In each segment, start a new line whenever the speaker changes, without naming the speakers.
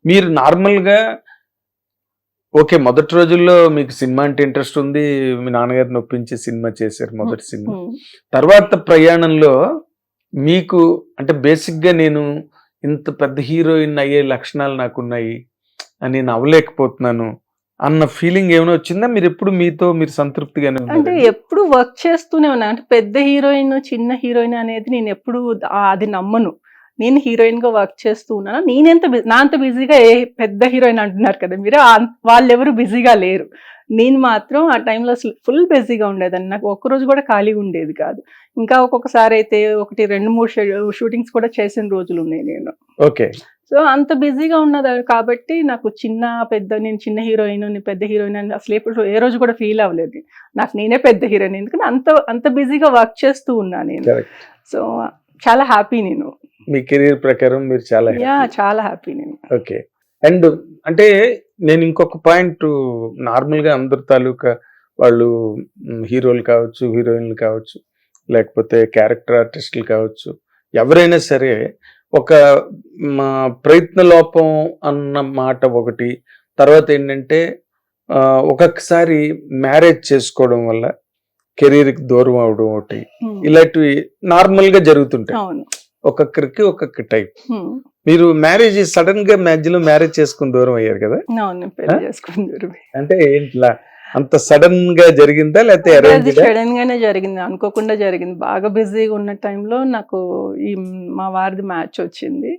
మీరు నార్మల్గా ఓకే, మొదటి రోజుల్లో మీకు సినిమా అంటే ఇంట్రెస్ట్ ఉంది, మీ నాన్నగారిని ఒప్పించి సినిమా చేశారు మొదటి సినిమా. తర్వాత ప్రయాణంలో మీకు అంటే బేసిక్గా నేను ఇంత పెద్ద హీరోయిన్ అయ్యే లక్షణాలు నాకున్నాయి అని నేను అవ్వలేకపోతున్నాను అన్న ఫీలింగ్ ఏమైనా వచ్చిందా? మీరు ఎప్పుడు మీతో మీరు సంతృప్తిగానే
అంటే
ఉన్నారు?
ఎప్పుడు వర్క్ చేస్తూనే ఉన్నా. అంటే పెద్ద హీరోయిన్ చిన్న హీరోయిన్ అనేది నేను ఎప్పుడు అది నమ్మను. నేను హీరోయిన్ గా వర్క్ చేస్తూ ఉన్నాను. నా అంత బిజీగా ఏ పెద్ద హీరోయిన్ అంటున్నారు కదా మీరు, వాళ్ళెవరు బిజీగా లేరు. నేను మాత్రం ఆ టైంలో అసలు ఫుల్ బిజీగా ఉండేదాన్ని. నాకు ఒక్కరోజు కూడా ఖాళీగా ఉండేది కాదు. ఇంకా ఒక్కొక్కసారి అయితే 1, 2, 3 షూటింగ్స్ కూడా చేసిన రోజులు ఉన్నాయి నేను.
ఓకే.
సో అంత బిజీగా ఉన్నది కాబట్టి నాకు నేను చిన్న హీరోయిన్, నేను పెద్ద హీరోయిన్ అని అసలు ఎప్పుడు ఏ రోజు కూడా ఫీల్ అవ్వలేదు. నాకు నేనే పెద్ద హీరోయిన్, ఎందుకంటే అంత బిజీగా వర్క్ చేస్తూ ఉన్నా నేను. సో చాలా హ్యాపీ నేను.
మీ కెరీర్ ప్రకారం మీరు
చాలా హ్యాపీ నేను.
ఓకే. అండ్ అంటే నేను ఇంకొక పాయింట్, నార్మల్గా అందరి తాలూకా వాళ్ళు హీరోలు కావచ్చు, హీరోయిన్లు కావచ్చు, లేకపోతే క్యారెక్టర్ ఆర్టిస్టులు కావచ్చు, ఎవరైనా సరే ఒక ప్రయత్న లోపం అన్న మాట ఒకటి, తర్వాత ఏంటంటే ఒక్కొక్కసారి మ్యారేజ్ చేసుకోవడం వల్ల కెరీర్కి దూరం అవడం ఒకటి, ఇలాంటివి నార్మల్గా జరుగుతుంటాయి. ఒక్కొక్కరికి ఒక్కొక్క టైప్. మీరు మ్యారేజ్ సడన్ గా మధ్యలో మ్యారేజ్ చేసుకుని దూరం అయ్యారు కదా? అంటే ఏంటిలా అంత సడన్ గా జరిగిందా లేకపోతే
సడన్ గానే జరిగింది, అనుకోకుండా జరిగింది. బాగా బిజీగా ఉన్న టైంలో నాకు మా వారిది మ్యాచ్ వచ్చింది.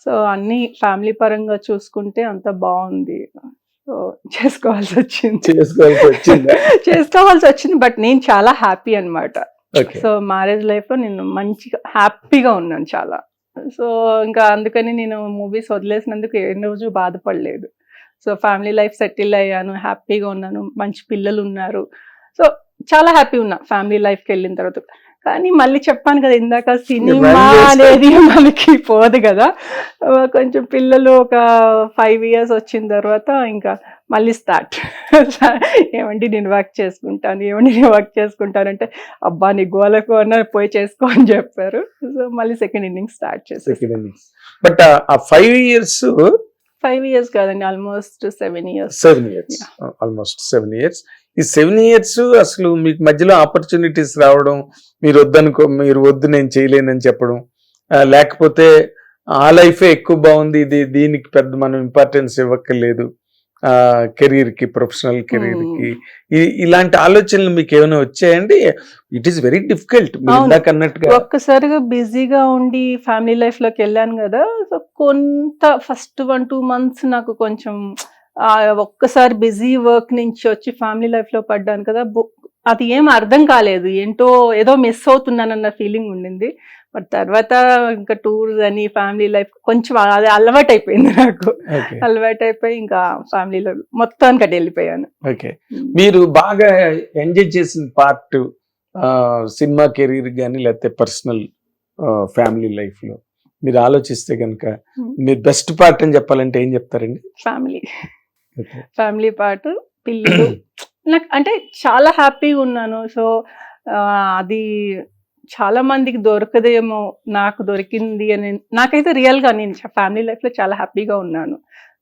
సో అన్ని ఫ్యామిలీ పరంగా చూసుకుంటే అంత బాగుంది. సో చేసుకోవాల్సి వచ్చింది. బట్ నేను చాలా హ్యాపీ అన్నమాట. సో మ్యారేజ్ లైఫ్ లో నేను మంచిగా హ్యాపీగా ఉన్నాను చాలా. సో ఇంకా అందుకని నేను మూవీస్ వదిలేసినందుకు ఏ రోజు బాధపడలేదు. సో ఫ్యామిలీ లైఫ్ సెటిల్ అయ్యాను, హ్యాపీగా ఉన్నాను, మంచి పిల్లలు ఉన్నారు. సో చాలా హ్యాపీ ఉన్నా ఫ్యామిలీ లైఫ్కి వెళ్ళిన తర్వాత. కానీ మళ్ళీ చెప్పాను కదా ఇందాక, సినిమా అనేది మనకి పోదు కదా. కొంచెం పిల్లలు ఒక 5 years వచ్చిన తర్వాత ఇంకా మళ్ళీ స్టార్ట్. ఏమండి నేను వర్క్ చేసుకుంటానంటే అబ్బా నీ గోలకు అన్న పోయి చేసుకో అని చెప్పారు. సో మళ్ళీ సెకండ్ ఇన్నింగ్ స్టార్ట్ చేశారు.
బట్ ఆ 5 years
5 years కాదండి, ఆల్మోస్ట్ 7 years.
Almost 7 years. ఈ 7 years అసలు మీకు మధ్యలో ఆపర్చునిటీస్ రావడం, మీరు వద్దు నేను చేయలేనని చెప్పడం, లేకపోతే ఆ లైఫే ఎక్కువ బాగుంది, దీనికి పెద్ద మనం ఇంపార్టెన్స్ ఇవ్వక్కర్లేదు కెరీర్కి, ప్రొఫెషనల్ కెరీర్కి, ఇలాంటి ఆలోచనలు మీకు ఏమైనా వచ్చాయండి? It is very difficult. అన్నట్టుగా
ఒక్కసారిగా బిజీగా ఉండి ఫ్యామిలీ లైఫ్ లోకి వెళ్ళాను కదా. సో కొంత ఫస్ట్ 1-2 months నాకు కొంచెం ఒక్కసారి బిజీ వర్క్ నుంచి వచ్చి ఫ్యామిలీ లైఫ్ లో పడ్డాను కదా, అది ఏం అర్థం కాలేదు. ఏదో మిస్ అవుతున్నానన్న ఫీలింగ్ ఉండింది. బట్ తర్వాత ఇంకా టూర్స్ అని ఫ్యామిలీ లైఫ్ కొంచెం అది అలవాటు అయిపోయింది నాకు. అలవాటు అయిపోయి ఇంకా ఫ్యామిలీలో మొత్తానికి అటు వెళ్ళిపోయాను.
ఓకే. మీరు బాగా ఎంజాయ్ చేసిన పార్ట్ సినిమా కెరీర్ కానీ లేకపోతే పర్సనల్ ఫ్యామిలీ లైఫ్ లో మీరు ఆలోచిస్తే కనుక మీరు బెస్ట్ పార్ట్ అని చెప్పాలంటే ఏం చెప్తారండి?
ఫ్యామిలీ పార్ట్, పిల్లలు. నాకు అంటే చాలా హ్యాపీగా ఉన్నాను. సో అది చాలా మందికి దొరకదేమో, నాకు దొరికింది అని. నాకైతే రియల్గా నేను ఫ్యామిలీ లైఫ్ లో చాలా హ్యాపీగా ఉన్నాను.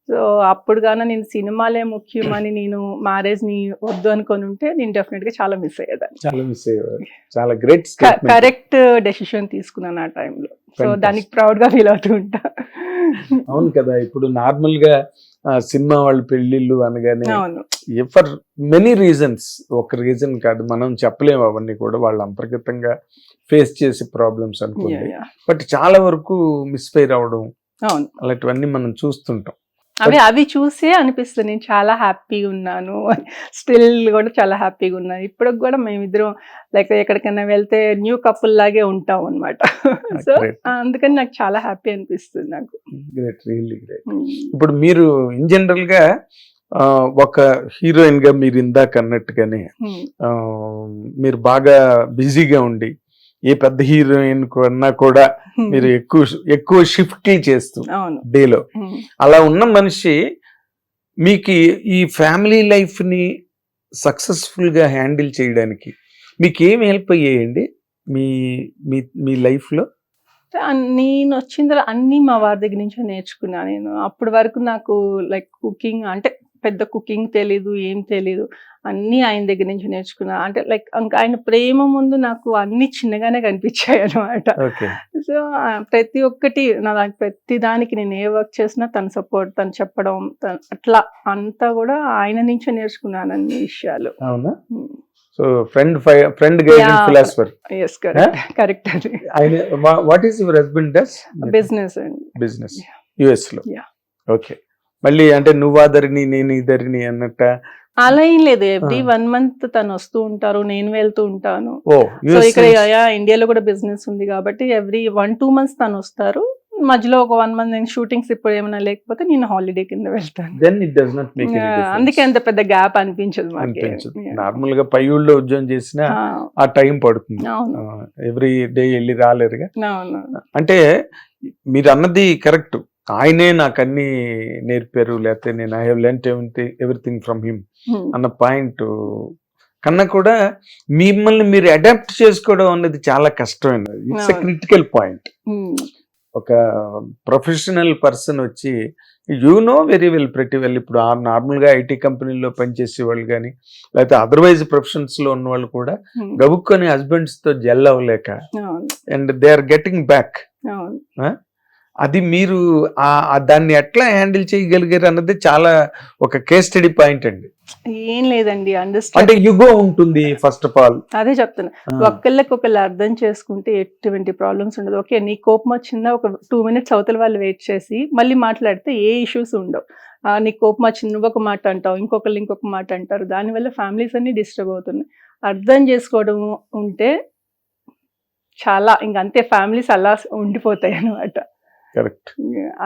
సో అప్పుడు గాన నేను సినిమాలే ముఖ్యమని నేను మ్యారేజ్ ని వద్దు అనుకొని ఉంటే నేను డెఫినెట్ గా చాలా మిస్ అయ్యేదాన్ని.
చాలా గ్రేట్,
కరెక్ట్ డెసిషన్ తీసుకున్నాను ఆ టైంలో. సో దానికి ప్రౌడ్ గా ఫీల్ అవుతూ ఉంటా.
అవును కదా. ఇప్పుడు నార్మల్ గా సినిమా వాళ్ళు పెళ్లిళ్ళు అనగానే ఫర్ మెనీ రీజన్స్, ఒక రీజన్ కాదు, మనం చెప్పలేము అవన్నీ కూడా వాళ్ళ అంతర్గతంగా ఫేస్ చేసే ప్రాబ్లమ్స్ అనుకోండి. బట్ చాలా వరకు మిస్ఫైర్ అవడం అలాంటివన్నీ మనం చూస్తుంటాం.
అవి చూసే అనిపిస్తుంది నేను చాలా హ్యాపీగా ఉన్నాను. స్టిల్ కూడా చాలా హ్యాపీగా ఉన్నాను. ఇప్పుడు కూడా మేమిద్దరం లైక్ ఎక్కడికైనా వెళ్తే న్యూ కపుల్ లాగే ఉంటాం అనమాట. సో అందుకని నాకు చాలా హ్యాపీ అనిపిస్తుంది నాకు.
Great, really great. ఇప్పుడు మీరు ఇన్ జనరల్ గా ఒక హీరోయిన్ గా మీరు ఇందాక అన్నట్టుగానే మీరు బాగా బిజీగా ఉండి ఏ పెద్ద హీరోయిన్ కన్నా కూడా మీరు ఎక్కువ షిఫ్ట్ చేస్తూ డేలో అలా ఉన్న మనిషి మీకు ఈ ఫ్యామిలీ లైఫ్ ని సక్సెస్ఫుల్ గా హ్యాండిల్ చేయడానికి మీకు ఏమి హెల్ప్ అయ్యాయండి మీ లైఫ్ లో?
నేను వచ్చిన తర్వాత అన్నీ మా వారి దగ్గర నుంచే నేర్చుకున్నా నేను. అప్పటి వరకు నాకు లైక్ కుకింగ్ అంటే పెద్ద కుకింగ్ తెలీదు, ఏం తెలీదు. అన్నీ ఆయన దగ్గర నుంచి నేర్చుకున్నా. అంటే లైక్ ఇంకా ఆయన ప్రేమ ముందు నాకు అన్నీ చిన్నగానే కనిపించాయి అనమాట. సో ప్రతి ఒక్కటి ప్రతి దానికి నేను ఏ వర్క్ చేసినా తన సపోర్ట్, తను చెప్పడం, అట్లా అంతా కూడా ఆయన నుంచే నేర్చుకున్నాను అన్ని విషయాలు.
అవునా? So friend guided philosopher.
yes correct అది.
What is your husband does? Business US లో. ఓకే. మళ్ళీ అంటే నువ్వాదరిని నేను ఇద్దరిని అన్నట్ట
అలా ఏం లేదు. ఎవ్రీ 1 month తను వస్తూ ఉంటారు, నేను వెళ్తూ ఉంటాను. సో ఇక్కడ ఇండియాలో కూడా బిజినెస్ ఉంది కాబట్టి ఎవ్రీ 1-2 months తను వస్తారు. మధ్యలో ఒక 1 month నేను షూటింగ్స్ ఇప్పుడు ఏమైనా లేకపోతే నేను హాలిడే కింద వెళ్తాను. అందుకే అంత పెద్ద గ్యాప్ అనిపించదు.
నార్మల్ గా పై ఊళ్ళో ఉద్యోగం చేసినా ఆ టైం పడుతుంది. ఎవ్రీ డే వెళ్ళి రాలేరుగా. అంటే మీరు అన్నది కరెక్ట్. ఆయనే నాకు అన్ని నేర్పారు, లేకపోతే నేను I have learned everything from him అన్న పాయింట్ కన్నా కూడా మిమ్మల్ని మీరు అడాప్ట్ చేసుకోవడం అనేది చాలా కష్టమైనది. It's a critical point. ఒక ప్రొఫెషనల్ పర్సన్ వచ్చి వెరీ వెల్ ప్రెటీ వెల్ ఇప్పుడు నార్మల్గా ఐటీ కంపెనీలో పనిచేసే వాళ్ళు కానీ లేకపోతే అదర్వైజ్ ప్రొఫెషన్స్ లో ఉన్న వాళ్ళు కూడా గబుక్కొని హస్బెండ్స్ తో జెల్ అవ్వలేక and they are getting back. అది మీరు దాన్ని ఎట్లా హ్యాండిల్ చేయగలిగారు అన్నది చాలా ఒక కేస్ స్టడీ పాయింట్ అండి.
ఏం లేదండి,
అంటే యుగో ఉంటుంది ఫస్ట్ ఆఫ్ ఆల్.
అదే చెప్తున్నా, ఒకళ్ళకి ఒకళ్ళు అర్థం చేసుకుంటే ఎటువంటి ప్రాబ్లమ్స్ ఉండదు. ఓకే, నీ కోపం వచ్చిందా ఒక 2 minutes అవతల వాళ్ళు వెయిట్ చేసి మళ్ళీ మాట్లాడితే ఏ ఇష్యూస్ ఉండవు. నీ కోపం వచ్చింది, నువ్వు ఒక మాట అంటావు, ఇంకొకళ్ళు ఇంకొక మాట అంటారు, దానివల్ల ఫ్యామిలీస్ అన్ని డిస్టర్బ్ అవుతున్నాయి. అర్థం చేసుకోవడం ఉంటే చాలా ఇంకంతే, ఫ్యామిలీస్ అలా ఉండిపోతాయి అన్నమాట.
కరెక్ట్.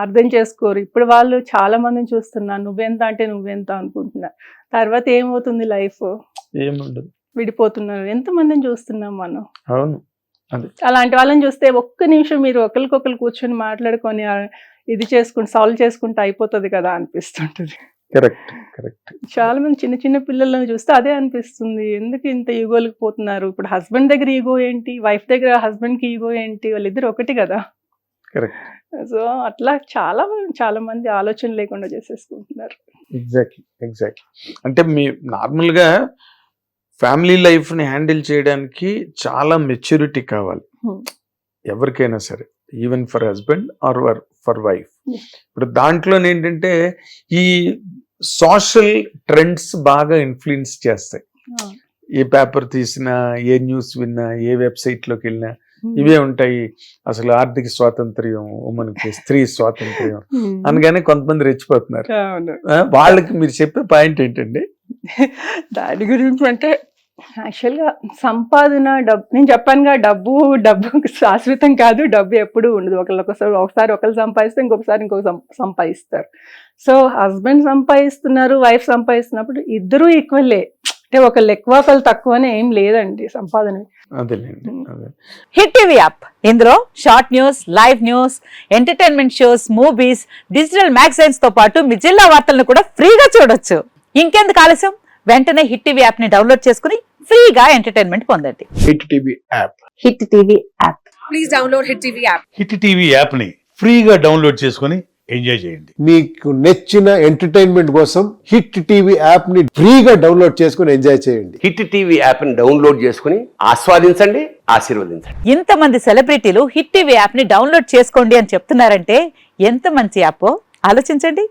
అర్థం చేసుకోరు. ఇప్పుడు వాళ్ళు చాలా మందిని చూస్తున్నా, నువ్వెంత అంటే నువ్వెంత అనుకుంటున్నా, తర్వాత ఏమవుతుంది లైఫ్
ఏముండదు,
విడిపోతున్నారు. ఎంతమందిని చూస్తున్నాం మనం.
అవును.
అలాంటి వాళ్ళని చూస్తే ఒక్క నిమిషం మీరు ఒకరికొకరు కూర్చొని మాట్లాడుకొని ఇది చేసుకుంటే సాల్వ్ చేసుకుంటే అయిపోతుంది కదా అనిపిస్తుంటది.
కరెక్ట్.
చాలా మంది చిన్న చిన్న పిల్లలను చూస్తే అదే అనిపిస్తుంది, ఎందుకు ఇంత ఈగోలకు పోతున్నారు. ఇప్పుడు హస్బెండ్ దగ్గర ఈగో ఏంటి, వైఫ్ దగ్గర హస్బెండ్ కి ఈగో ఏంటి, వాళ్ళిద్దరు ఒకటి కదా. సో అట్లా చాలా మంది ఆలోచన లేకుండా చేసేసుకుంటున్నారు.
ఎగ్జాక్ట్లీ. అంటే మీ నార్మల్ గా ఫ్యామిలీ లైఫ్ ని హ్యాండిల్ చేయడానికి చాలా మెచ్యూరిటీ కావాలి ఎవరికైనా సరే, even for husband or for wife. ఇప్పుడు దాంట్లో ఏంటంటే ఈ సోషల్ ట్రెండ్స్ బాగా ఇన్ఫ్లుయెన్స్ చేస్తాయి. ఏ పేపర్ తీసినా, ఏ న్యూస్ విన్నా, ఏ వెబ్సైట్ లోకి వెళ్ళినా ఇవే ఉంటాయి. అసలు ఆర్థిక స్వాతంత్ర్యం, మనకి స్త్రీ స్వాతంత్ర్యం అనగానే కొంతమంది రెచ్చిపోతున్నారు. వాళ్ళకి మీరు చెప్పే పాయింట్ ఏంటండి
దాని గురించి? అంటే యాక్చువల్గా సంపాదన, డబ్బు, నేను చెప్పానుగా డబ్బు శాశ్వతం కాదు, డబ్బు ఎప్పుడూ ఉండదు. ఒకసారి ఒకరు సంపాదిస్తే ఇంకొకసారి సంపాదిస్తారు. సో హస్బెండ్ సంపాదిస్తున్నారు, వైఫ్ సంపాదిస్తున్నప్పుడు ఇద్దరూ ఈక్వల్లే. అంటే ఒకళ్ళు ఎక్కువ ఒకళ్ళు తక్కువ అని ఏం లేదండి సంపాదన.
హిట్ టీవీ యాప్, ఇందులో short news, live news, entertainment shows, movies, digital magazines తో పాటు మీ జిల్లా వార్తలను కూడా ఫ్రీగా చూడొచ్చు. ఇంకెందుకు ఆలస్యం, వెంటనే హిట్ టీవీ యాప్ ని డౌన్లోడ్ చేసుకుని ఫ్రీగా ఎంటర్టైన్మెంట్ పొందండి.
Hit TV app.
Hit TV app.
Please download hit TV app.
Hit TV app ని ఫ్రీగా డౌన్లోడ్ చేసుకుని ఎంజాయ్ చేయండి.
మీకు నచ్చిన ఎంటర్టైన్మెంట్ కోసం హిట్ టీవీ యాప్ ని ఫ్రీగా డౌన్లోడ్ చేసుకుని ఎంజాయ్ చేయండి.
హిట్ టీవీ యాప్ ని డౌన్లోడ్ చేసుకుని ఆస్వాదించండి, ఆశీర్వదించండి.
ఇంతమంది సెలబ్రిటీలు హిట్ టీవీ యాప్ ని డౌన్లోడ్ చేసుకోండి అని చెప్తున్నారంటే ఎంత మంచి యాప్ ఆలోచించండి.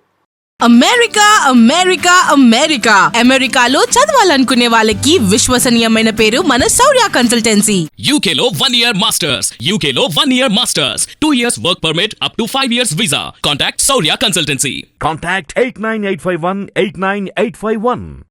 అమెరికాలో చదవాలనుకునే వాళ్ళకి విశ్వసనీయమైన పేరు మన శౌర్య కన్సల్టెన్సీ.
UK లో 1 year masters, UK లో 1 year masters, 2 years work permit up to 5 years visa. Contact Saurya Consultancy.
Contact 89851 89851.